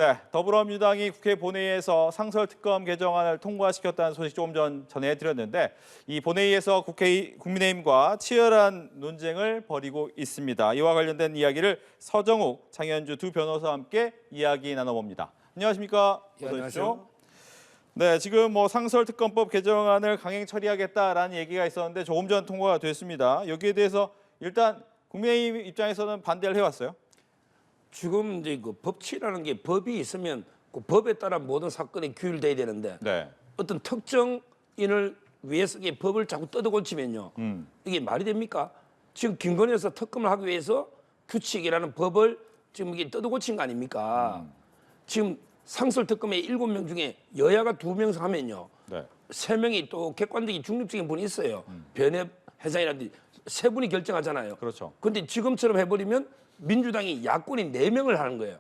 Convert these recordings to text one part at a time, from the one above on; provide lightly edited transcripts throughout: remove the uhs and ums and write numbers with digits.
네, 더불어민주당이 국회 본회의에서 상설특검 개정안을 통과시켰다는 소식 조금 전해드렸는데 이 본회의에서 국민의힘과 치열한 논쟁을 벌이고 있습니다. 이와 관련된 이야기를 서정욱, 장현주 두 변호사와 함께 이야기 나눠봅니다. 안녕하십니까? 예, 안녕하세요. 네, 지금 상설특검법 개정안을 강행 처리하겠다라는 얘기가 있었는데 조금 전 통과가 됐습니다. 여기에 대해서 일단 국민의힘 입장에서는 반대를 해왔어요. 지금 이제 그 법치라는 게 법이 있으면 그 법에 따라 모든 사건이 규율돼야 되는데 네. 어떤 특정인을 위해서 이게 법을 자꾸 뜯어고치면요. 이게 말이 됩니까? 지금 김건희에서 특검을 하기 위해서 규칙이라는 법을 지금 이게 뜯어고친 거 아닙니까? 지금 상설특검의 7명 중에 여야가 2명 하면요. 네. 3명이 또 객관적인 중립적인 분이 있어요. 변협 회장이라든지 3분이 결정하잖아요. 그렇죠. 근데 지금처럼 해버리면 민주당이 야권이 4명을 하는 거예요.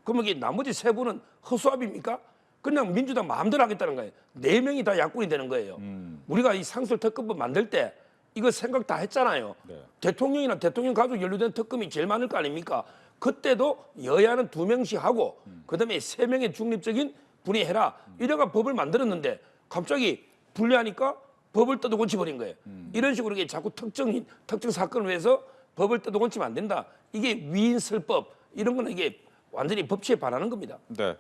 그러면 이게 나머지 3분은 허수아비입니까? 그냥 민주당 마음대로 하겠다는 거예요. 4명이 다 야권이 되는 거예요. 우리가 이 상설특검법 만들 때 이거 생각 다 했잖아요. 네. 대통령이나 대통령 가족 연루된 특검이 제일 많을 거 아닙니까? 그때도 여야는 2명씩 하고 그다음에 3명의 중립적인 분이 해라. 이래가 법을 만들었는데 갑자기 분리하니까 법을 뜯어고쳐버린 거예요. 이런 식으로 이게 자꾸 특정 사건을 위해서 법을 뜯어고치면 안 된다. 이게 위인설법 이런 거는 이게 완전히 법치에 반하는 겁니다. 네,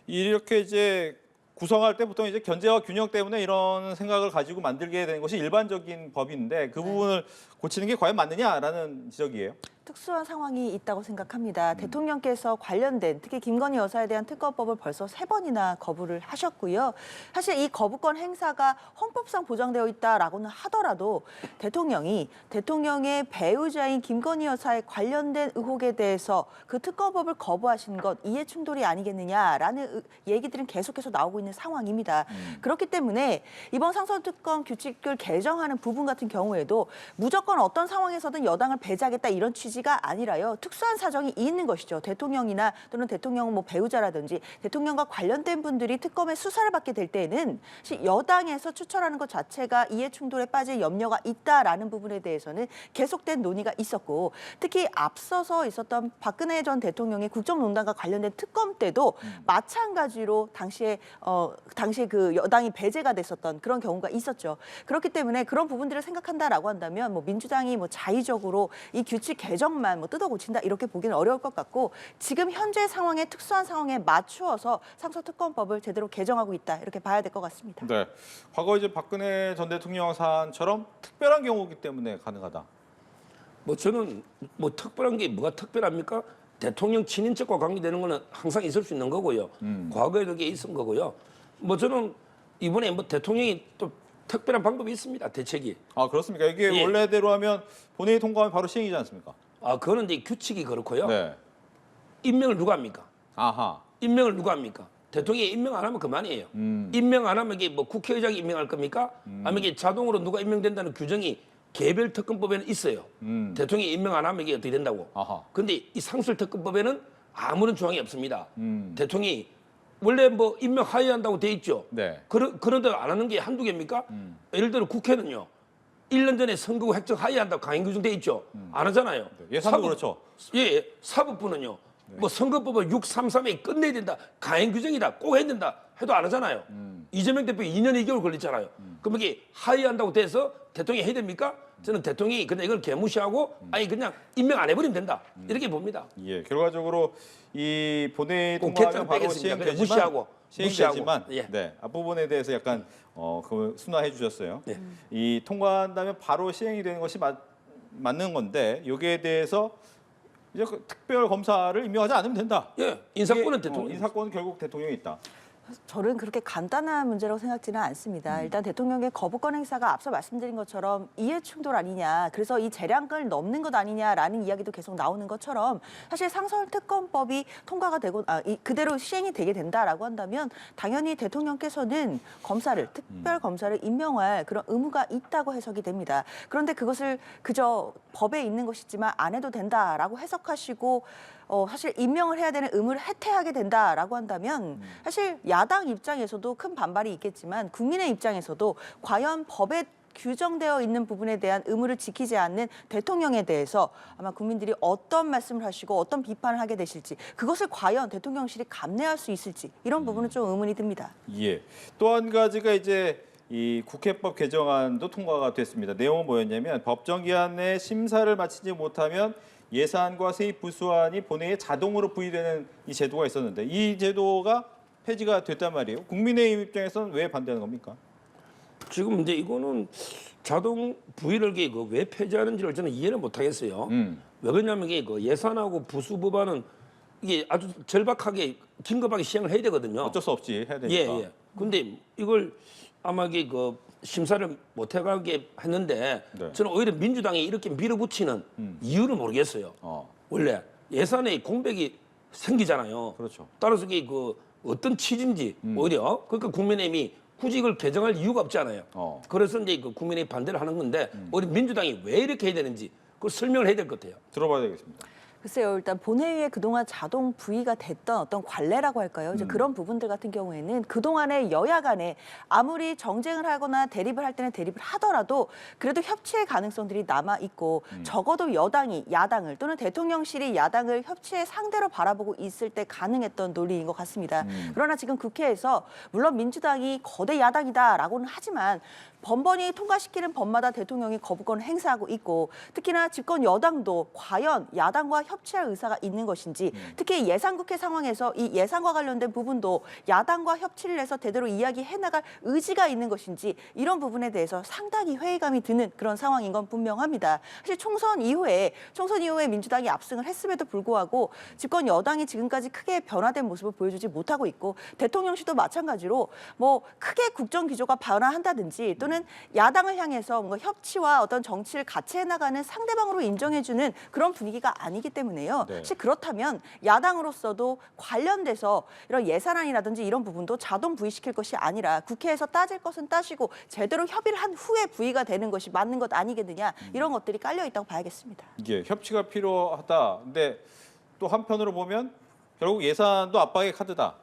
이렇게 이제 구성할 때 보통 이제 견제와 균형 때문에 이런 생각을 가지고 만들게 되는 것이 일반적인 법인데 그 부분을 고치는 게 과연 맞느냐라는 지적이에요. 특수한 상황이 있다고 생각합니다. 대통령께서 관련된 특히 김건희 여사에 대한 특검법을 벌써 3번이나 거부를 하셨고요. 사실 이 거부권 행사가 헌법상 보장되어 있다라고는 하더라도 대통령의 배우자인 김건희 여사에 관련된 의혹에 대해서 그 특검법을 거부하신 것 이해 충돌이 아니겠느냐라는 얘기들은 계속해서 나오고 있는 상황입니다. 그렇기 때문에 이번 상설특검 규칙을 개정하는 부분 같은 경우에도 무조건 어떤 상황에서든 여당을 배제하겠다 이런 취지가 아니라요. 특수한 사정이 있는 것이죠. 대통령이나 또는 대통령 배우자라든지 대통령과 관련된 분들이 특검의 수사를 받게 될 때에는 여당에서 추천하는 것 자체가 이해 충돌에 빠질 염려가 있다라는 부분에 대해서는 계속된 논의가 있었고 특히 앞서서 있었던 박근혜 전 대통령의 국정농단과 관련된 특검 때도 마찬가지로 당시에 그 여당이 배제가 됐었던 그런 경우가 있었죠. 그렇기 때문에 그런 부분들을 생각한다라고 한다면 민주당이 자의적으로 이 규칙 개정만 뜯어고친다 이렇게 보기는 어려울 것 같고 지금 현재 상황에 특수한 상황에 맞추어서 상설특검법을 제대로 개정하고 있다 이렇게 봐야 될 것 같습니다. 네, 과거 이제 박근혜 전 대통령 사안처럼 특별한 경우이기 때문에 가능하다. 저는 특별한 게 뭐가 특별합니까? 대통령 친인척과 관계되는 거는 항상 있을 수 있는 거고요. 과거에도 그게 있은 거고요. 저는 이번에 대통령이 또 특별한 방법이 있습니다. 대책이. 아, 그렇습니까? 이게 예. 원래대로 하면 본회의 통과하면 바로 시행이지 않습니까? 그거는 이제 규칙이 그렇고요. 네. 임명을 누가 합니까? 아하. 임명을 누가 합니까? 대통령이 임명 안 하면 그만이에요. 임명 안 하면 이게 국회의장이 임명할 겁니까? 아니면 이게 자동으로 누가 임명된다는 규정이 개별 특검법에는 있어요. 대통령이 임명 안 하면 이게 어떻게 된다고. 아하. 근데 이 상설특검법에는 아무런 조항이 없습니다. 대통령이 원래 임명 하회한다고 돼 있죠. 네. 그런데 안 하는 게 한두 개입니까? 예를 들어 국회는요. 1년 전에 선거구 획정 하회한다고 강행 규정돼 있죠. 안 하잖아요. 예산도 그렇죠. 예, 사법부는요. 선거법을 633에 끝내야 된다. 강행 규정이다. 꼭 해야 된다. 해도 안 하잖아요. 이재명 대표 2년 2개월 걸렸잖아요. 그럼 이게 하회한다고 돼서 대통령이 해야 됩니까? 저는 대통령이 그냥 이걸 개무시하고 아니 그냥 임명 안 해버리면 된다. 이렇게 봅니다. 예, 결과적으로 이 본회의 통과하면 바로 시행되지만 예. 네, 앞부분에 대해서 약간 그 순화해 주셨어요. 네. 이 통과한다면 바로 시행이 되는 것이 맞는 건데 여기에 대해서 이제 그 특별 검사를 임명하지 않으면 된다. 예, 인사권은 대통령. 인사권은 결국 대통령이 있다. 저는 그렇게 간단한 문제라고 생각지는 않습니다. 일단 대통령의 거부권 행사가 앞서 말씀드린 것처럼 이해 충돌 아니냐, 그래서 이 재량권을 넘는 것 아니냐라는 이야기도 계속 나오는 것처럼 사실 상설특검법이 통과가 되고 그대로 시행이 되게 된다라고 한다면 당연히 대통령께서는 특별 검사를 임명할 그런 의무가 있다고 해석이 됩니다. 그런데 그것을 그저 법에 있는 것이지만 안 해도 된다라고 해석하시고 사실 임명을 해야 되는 의무를 해태하게 된다라고 한다면 사실 야당 입장에서도 큰 반발이 있겠지만 국민의 입장에서도 과연 법에 규정되어 있는 부분에 대한 의무를 지키지 않는 대통령에 대해서 아마 국민들이 어떤 말씀을 하시고 어떤 비판을 하게 되실지 그것을 과연 대통령실이 감내할 수 있을지 이런 부분은 좀 의문이 듭니다. 예. 또 한 가지가 이제 이 국회법 개정안도 통과가 됐습니다. 내용은 뭐였냐면 법정 기한 내 심사를 마치지 못하면 예산과 세입 부수안이 본회의에 자동으로 부의되는 이 제도가 있었는데 이 제도가 폐지가 됐단 말이에요. 국민의힘 입장에서는 왜 반대하는 겁니까? 지금 이제 이거는 자동 부의를 왜 폐지하는지를 저는 이해를 못 하겠어요. 왜 그러냐면 이게 예산하고 부수 법안은 이게 아주 절박하게 긴급하게 시행을 해야 되거든요. 어쩔 수 없이 해야 되니까. 예. 근데 이걸 아마 이게 심사를 못 해가게 했는데 네. 저는 오히려 민주당이 이렇게 밀어붙이는 이유를 모르겠어요. 원래 예산에 공백이 생기잖아요. 그렇죠. 따라서 이게 어떤 취지인지 오히려 그러니까 국민의힘이 굳이 이걸 개정할 이유가 없잖아요. 그래서 이제 국민의힘이 반대를 하는 건데 오히려 민주당이 왜 이렇게 해야 되는지 그걸 설명을 해야 될 것 같아요. 들어봐야 되겠습니다. 글쎄요, 일단 본회의에 그동안 자동 부의가 됐던 어떤 관례라고 할까요? 이제 그런 부분들 같은 경우에는 그동안에 여야 간에 아무리 정쟁을 하거나 대립을 할 때는 대립을 하더라도 그래도 협치의 가능성들이 남아있고 적어도 여당이 야당을 또는 대통령실이 야당을 협치의 상대로 바라보고 있을 때 가능했던 논리인 것 같습니다. 그러나 지금 국회에서 물론 민주당이 거대 야당이다라고는 하지만 번번이 통과시키는 법마다 대통령이 거부권을 행사하고 있고 특히나 집권 여당도 과연 야당과 협치할 의사가 있는 것인지 특히 예산국회 상황에서 이 예산과 관련된 부분도 야당과 협치를 해서 제대로 이야기해 나갈 의지가 있는 것인지 이런 부분에 대해서 상당히 회의감이 드는 그런 상황인 건 분명합니다. 사실 총선 이후에 민주당이 압승을 했음에도 불구하고 집권 여당이 지금까지 크게 변화된 모습을 보여주지 못하고 있고 대통령실도 마찬가지로 뭐 크게 국정 기조가 변화한다든지 또는 야당을 향해서 뭔가 협치와 어떤 정치를 같이 해나가는 상대방으로 인정해주는 그런 분위기가 아니기 때문에요. 네. 사실 그렇다면 야당으로서도 관련돼서 이런 예산안이라든지 이런 부분도 자동 부의시킬 것이 아니라 국회에서 따질 것은 따지고 제대로 협의를 한 후에 부의가 되는 것이 맞는 것 아니겠느냐 이런 것들이 깔려 있다고 봐야겠습니다. 이게 협치가 필요하다. 근데 또 한편으로 보면 결국 예산도 압박의 카드다.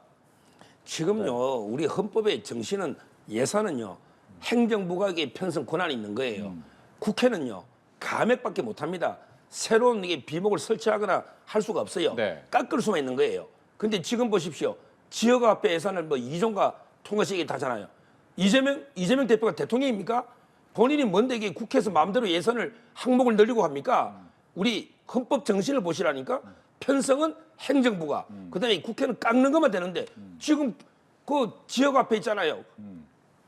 지금요 우리 헌법의 정신은 예산은요 행정부가 이게 편성 권한이 있는 거예요. 국회는요 감액밖에 못합니다. 새로운 이게 비목을 설치하거나 할 수가 없어요. 네. 깎을 수만 있는 거예요. 근데 지금 보십시오. 지역화폐 예산을 이종가 통과시키게 하잖아요. 이재명 대표가 대통령입니까? 본인이 뭔데 이게 국회에서 마음대로 예산을 항목을 늘리고 합니까? 우리 헌법 정신을 보시라니까. 편성은 행정부가. 그다음에 국회는 깎는 것만 되는데 지금 그 지역화폐 있잖아요.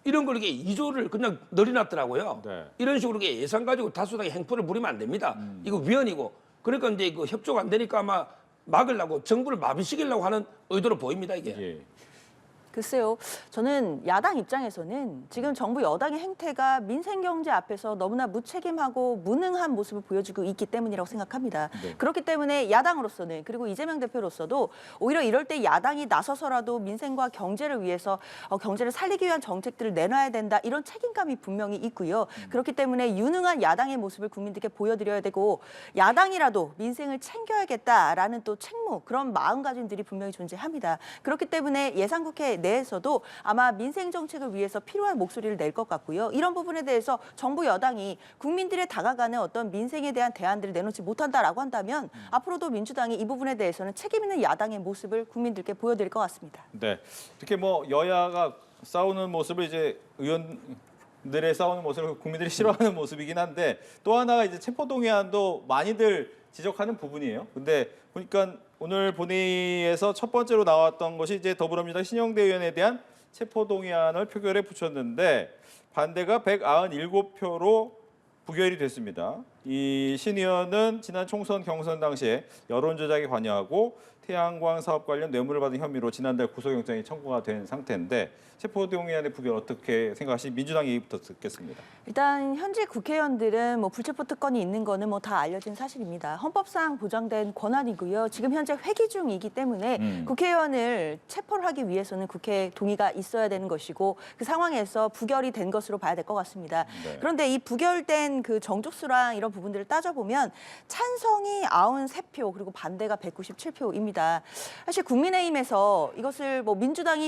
이런 걸 이게 2조를 그냥 늘려놨더라고요. 네. 이런 식으로 이게 예산 가지고 다수당의 행포를 부리면 안 됩니다. 이거 위헌이고. 그러니까 이제 협조가 안 되니까 아마 막으려고 정부를 마비시키려고 하는 의도로 보입니다 이게. 예. 글쎄요, 저는 야당 입장에서는 지금 정부 여당의 행태가 민생 경제 앞에서 너무나 무책임하고 무능한 모습을 보여주고 있기 때문이라고 생각합니다. 네. 그렇기 때문에 야당으로서는 그리고 이재명 대표로서도 오히려 이럴 때 야당이 나서서라도 민생과 경제를 위해서 경제를 살리기 위한 정책들을 내놔야 된다 이런 책임감이 분명히 있고요. 그렇기 때문에 유능한 야당의 모습을 국민들께 보여드려야 되고 야당이라도 민생을 챙겨야겠다라는 또 책무 그런 마음가짐들이 분명히 존재합니다. 그렇기 때문에 예산국회 내에서도 아마 민생 정책을 위해서 필요한 목소리를 낼 것 같고요. 이런 부분에 대해서 정부 여당이 국민들에 다가가는 어떤 민생에 대한 대안들을 내놓지 못한다라고 한다면 앞으로도 민주당이 이 부분에 대해서는 책임 있는 야당의 모습을 국민들께 보여드릴 것 같습니다. 네. 특히 뭐 여야가 싸우는 모습을 이제 의원들의 싸우는 모습을 국민들이 싫어하는 모습이긴 한데 또 하나가 이제 체포동의안도 많이들 지적하는 부분이에요. 근데 보니까 오늘 본회의에서 첫 번째로 나왔던 것이 이제 더불어민주당 신영대 의원에 대한 체포동의안을 표결에 붙였는데 반대가 197표로 부결이 됐습니다. 이 신 의원은 지난 총선 경선 당시에 여론 조작에 관여하고 태양광 사업 관련 뇌물을 받은 혐의로 지난달 구속영장이 청구가 된 상태인데 체포동의안의 부결 어떻게 생각하시는지 민주당 얘기부터 듣겠습니다. 일단 현직 국회의원들은 뭐 불체포 특권이 있는 거는 뭐 다 알려진 사실입니다. 헌법상 보장된 권한이고요. 지금 현재 회기 중이기 때문에 국회의원을 체포를 하기 위해서는 국회 동의가 있어야 되는 것이고 그 상황에서 부결이 된 것으로 봐야 될 것 같습니다. 네. 그런데 이 부결된 그 정족수랑 이런 부분들을 따져보면 찬성이 93표 그리고 반대가 197표입니다. 듭니다. 사실 국민의힘에서 이것을 뭐 민주당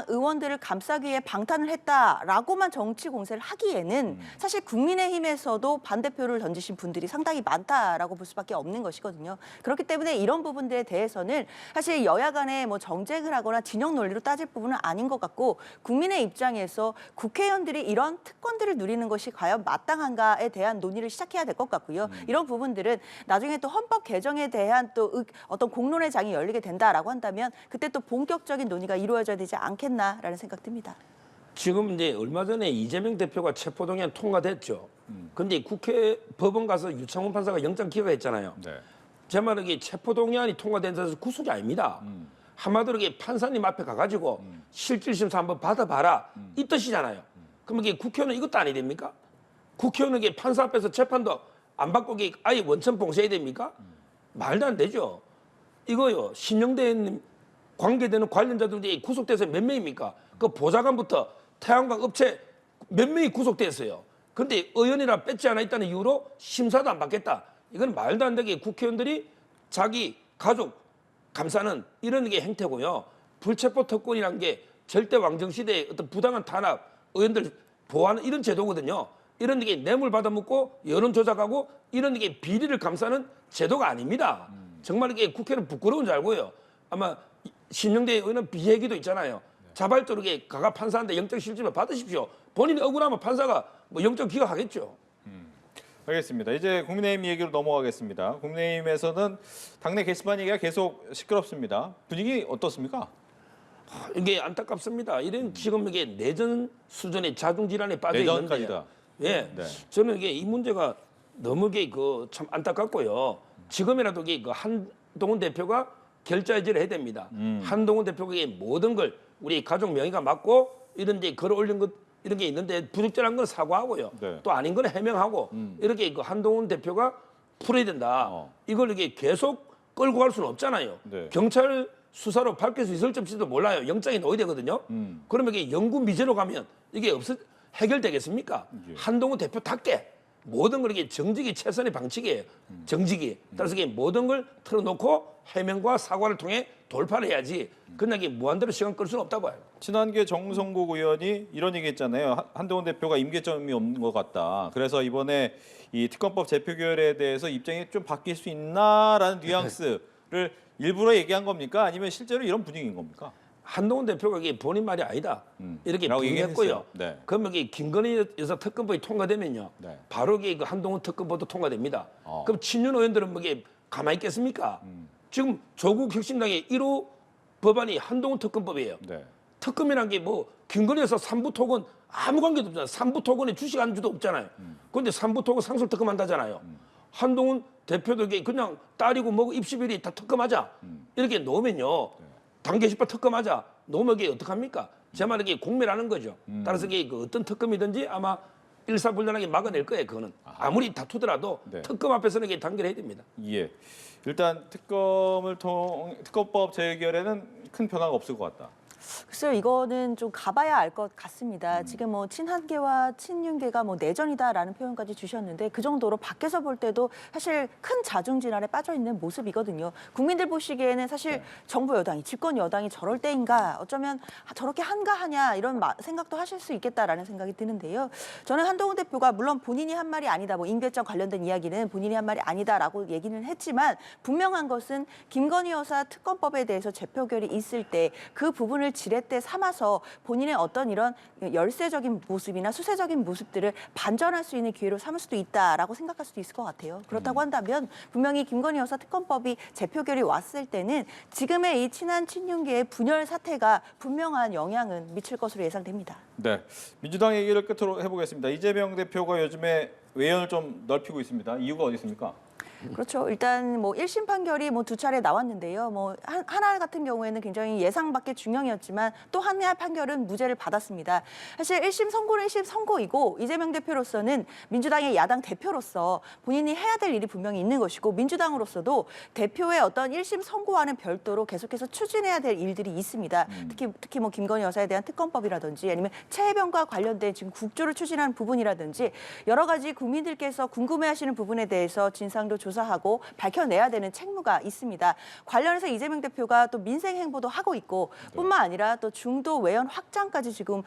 의원들을 감싸기 위해 방탄을 했다라고만 정치 공세를 하기에는 사실 국민의힘에서도 반대표를 던지신 분들이 상당히 많다라고 볼 수밖에 없는 것이거든요. 그렇기 때문에 이런 부분들에 대해서는 사실 여야 간에 뭐 정쟁을 하거나 진영 논리로 따질 부분은 아닌 것 같고 국민의 입장에서 국회의원들이 이런 특권들을 누리는 것이 과연 마땅한가에 대한 논의를 시작해야 될 것 같고요. 이런 부분들은 나중에 또 헌법 개정에 대한 또 어떤 공론의 장이 열리게 된다라고 한다면 그때 또 본격적인 논의가 이루어져야 되지 않겠나라는 생각 듭니다. 지금 이제 얼마 전에 이재명 대표가 체포동의안 통과됐죠. 근데 국회 법원 가서 유창훈 판사가 영장 기각했잖아요. 네. 제 말은 이게 체포동의안이 통과된 데서 구속이 아닙니다. 한마디로 이게 판사님 앞에 가가지고 실질심사 한번 받아봐라 이 뜻이잖아요. 그럼 이게 국회의원은 이것도 아니 됩니까? 국회의원은 이게 판사 앞에서 재판도 안 받고 이게 아예 원천 봉쇄해야 됩니까? 말도 안 되죠. 이거요 신영대 관계되는 관련자들이 구속돼서 몇 명입니까? 그 보좌관부터 태양광 업체 몇 명이 구속됐어요. 근데 의원이라 뺏지 않아 있다는 이유로 심사도 안 받겠다. 이건 말도 안 되게 국회의원들이 자기 가족 감싸는 이런 게 행태고요. 불체포 특권이란 게 절대 왕정 시대의 어떤 부당한 탄압, 의원들 보호하는 이런 제도거든요. 이런 게 뇌물 받아먹고 여론 조작하고 이런 게 비리를 감싸는 제도가 아닙니다. 정말 이게 국회는 부끄러운 줄 알고요. 아마 신영대 의원은 비얘기도 있잖아요. 자발적으로 가가 판사한테 영장 실질을 받으십시오. 본인이 억울하면 판사가 뭐 영장 기각하겠죠. 알겠습니다. 이제 국민의힘 얘기로 넘어가겠습니다. 국민의힘에서는 당내 게시판 얘기가 계속 시끄럽습니다. 분위기 어떻습니까? 이게 안타깝습니다. 이런 지금 이게 내전 수준의 자중 질환에 빠져 있는데, 내전까지다. 예, 네. 저는 이게 이 문제가 너무 참 안타깝고요. 지금이라도 이게 한동훈 대표가 결자해지를 해야 됩니다. 한동훈 대표가 이게 모든 걸 우리 가족 명의가 맞고 이런 데 걸어 올린 것 이런 게 있는데 부적절한 건 사과하고요. 네. 또 아닌 건 해명하고 이렇게 한동훈 대표가 풀어야 된다. 이걸 이게 계속 끌고 갈 수는 없잖아요. 네. 경찰 수사로 밝힐 수 있을지도 몰라요. 영장이 넣어야 되거든요. 그러면 이게 영구 미제로 가면 이게 해결되겠습니까? 예. 한동훈 대표답게 모든 걸 이게 정직이 최선의 방식이에요. 정직이. 따라서 이게 모든 걸 털어놓고 해명과 사과를 통해 돌파를 해야지. 그냥 이게 무한대로 시간 끌 수는 없다고 봐요. 친한계 정성국 의원이 이런 얘기했잖아요. 한동훈 대표가 임계점이 없는 것 같다. 그래서 이번에 이 특검법 재표결에 대해서 입장이 좀 바뀔 수 있나라는 뉘앙스를 일부러 얘기한 겁니까? 아니면 실제로 이런 분위기인 겁니까? 한동훈 대표가 이게 본인 말이 아니다. 이렇게 라고 부인했고요. 얘기했어요. 네. 그러면 이게 김건희 여사 특검법이 통과되면요. 네. 바로 이게 한동훈 특검법도 통과됩니다. 어. 그럼 친윤 의원들은 뭐 이게 가만히 있겠습니까? 지금 조국 혁신당의 1호 법안이 한동훈 특검법이에요. 네. 특검이란 게 뭐 김건희 여사 삼부토건 아무 관계도 없잖아요. 삼부토건에 주식 안주도 없잖아요. 그런데 삼부토건 상설 특검한다잖아요. 한동훈 대표도 이게 그냥 딸이고 뭐고 입시비리 다 특검하자. 이렇게 놓으면요. 당 게시판 특검하자. 놓으면 이게 어떡합니까? 제 말은 이게 공멸하는 거죠. 따라서 이게 어떤 특검이든지 아마 일사불란하게 막아낼 거예요. 그거는. 아무리 다투더라도 네. 특검 앞에서는 이게 단결해야 됩니다. 예. 일단 특검법 재결에는 큰 변화가 없을 것 같다. 글쎄요, 이거는 좀 가봐야 알 것 같습니다. 지금 뭐 친한계와 친윤계가 뭐 내전이다라는 표현까지 주셨는데 그 정도로 밖에서 볼 때도 사실 큰 자중질환에 빠져 있는 모습이거든요. 국민들 보시기에는 사실 정부 여당이 집권 여당이 저럴 때인가 어쩌면 저렇게 한가하냐 이런 생각도 하실 수 있겠다라는 생각이 드는데요. 저는 한동훈 대표가 물론 본인이 한 말이 아니다, 뭐 임계점 관련된 이야기는 본인이 한 말이 아니다라고 얘기는 했지만 분명한 것은 김건희 여사 특검법에 대해서 재표결이 있을 때 그 부분을 지렛대 삼아서 본인의 어떤 이런 열세적인 모습이나 수세적인 모습들을 반전할 수 있는 기회로 삼을 수도 있다라고 생각할 수도 있을 것 같아요. 그렇다고 한다면 분명히 김건희 여사 특검법이 재표결이 왔을 때는 지금의 이 친한 친윤계의 분열 사태가 분명한 영향은 미칠 것으로 예상됩니다. 네. 민주당 얘기를 끝으로 해보겠습니다. 이재명 대표가 요즘에 외연을 좀 넓히고 있습니다. 이유가 어디 있습니까? 그렇죠. 일단 뭐 1심 판결이 뭐 두 차례 나왔는데요. 뭐 하나 같은 경우에는 굉장히 예상 밖의 중형이었지만 또 하나 판결은 무죄를 받았습니다. 사실 1심 선고는 1심 선고이고 이재명 대표로서는 민주당의 야당 대표로서 본인이 해야 될 일이 분명히 있는 것이고 민주당으로서도 대표의 어떤 1심 선고와는 별도로 계속해서 추진해야 될 일들이 있습니다. 특히 뭐 김건희 여사에 대한 특검법이라든지 아니면 최혜병과 관련된 지금 국조를 추진하는 부분이라든지 여러 가지 국민들께서 궁금해하시는 부분에 대해서 진상도 조사 조사하고 밝혀내야 되는 책무가 있습니다. 관련해서 이재명 대표가 또 민생 행보도 하고 있고 뿐만 아니라 또 중도 외연 확장까지 지금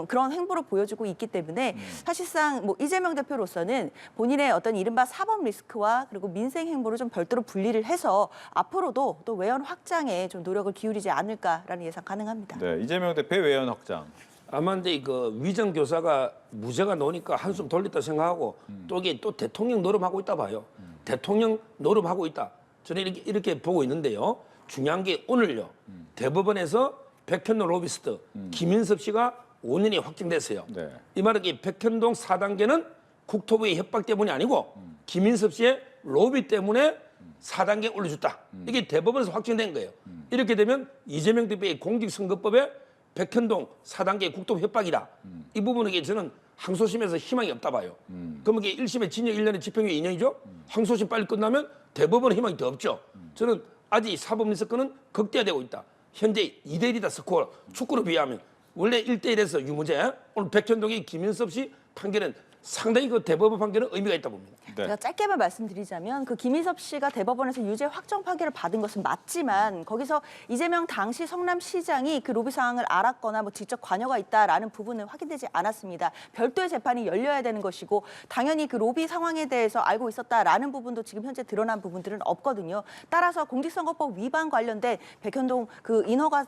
그런 행보를 보여주고 있기 때문에 사실상 뭐 이재명 대표로서는 본인의 어떤 이른바 사법 리스크와 그리고 민생 행보를 좀 별도로 분리를 해서 앞으로도 또 외연 확장에 좀 노력을 기울이지 않을까라는 예상 가능합니다. 네, 이재명 대표의 외연 확장. 아마 근데 그 위정 교사가 무죄가 나오니까 한숨 돌렸다 생각하고 또 이게 또 대통령 노름하고 있다 봐요. 대통령 노름하고 있다. 저는 이렇게 보고 있는데요. 중요한 게 오늘요. 대법원에서 백현동 로비스트 김인섭 씨가 5년이 확정됐어요. 네. 이 말은 이 백현동 4단계는 국토부의 협박 때문이 아니고 김인섭 씨의 로비 때문에 4단계 올려줬다. 이게 대법원에서 확정된 거예요. 이렇게 되면 이재명 대표의 공직선거법에 백현동 4단계 국토부 협박이다. 이 부분에 저는 항소심에서 희망이 없다 봐요. 그러면 이게 1심에 징역 1년에 집행유예 2년이죠. 항소심 빨리 끝나면 대법원은 희망이 더 없죠. 저는 아직 사법리스크는 극대화되고 있다. 현재 2대1이다 스코어. 축구로 비하면 원래 1대1에서 유무죄. 오늘 백현동의 김인섭 씨 판결은 상당히 그 대법원 판결은 의미가 있다 봅니다. 네. 제가 짧게만 말씀드리자면 그 김인섭 씨가 대법원에서 유죄 확정 판결을 받은 것은 맞지만 거기서 이재명 당시 성남시장이 그 로비 상황을 알았거나 뭐 직접 관여가 있다라는 부분은 확인되지 않았습니다. 별도의 재판이 열려야 되는 것이고 당연히 그 로비 상황에 대해서 알고 있었다라는 부분도 지금 현재 드러난 부분들은 없거든요. 따라서 공직선거법 위반 관련된 백현동 그 인허가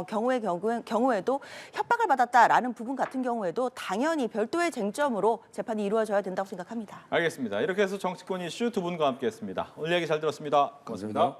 경우에도 협박을 받았다라는 부분 같은 경우에도 당연히 별도의 쟁점으로 재판이 이루어져야 된다고 생각합니다. 알겠습니다. 이렇게 해서 정치권 이슈 두 분과 함께했습니다. 오늘 얘기 잘 들었습니다. 고맙습니다.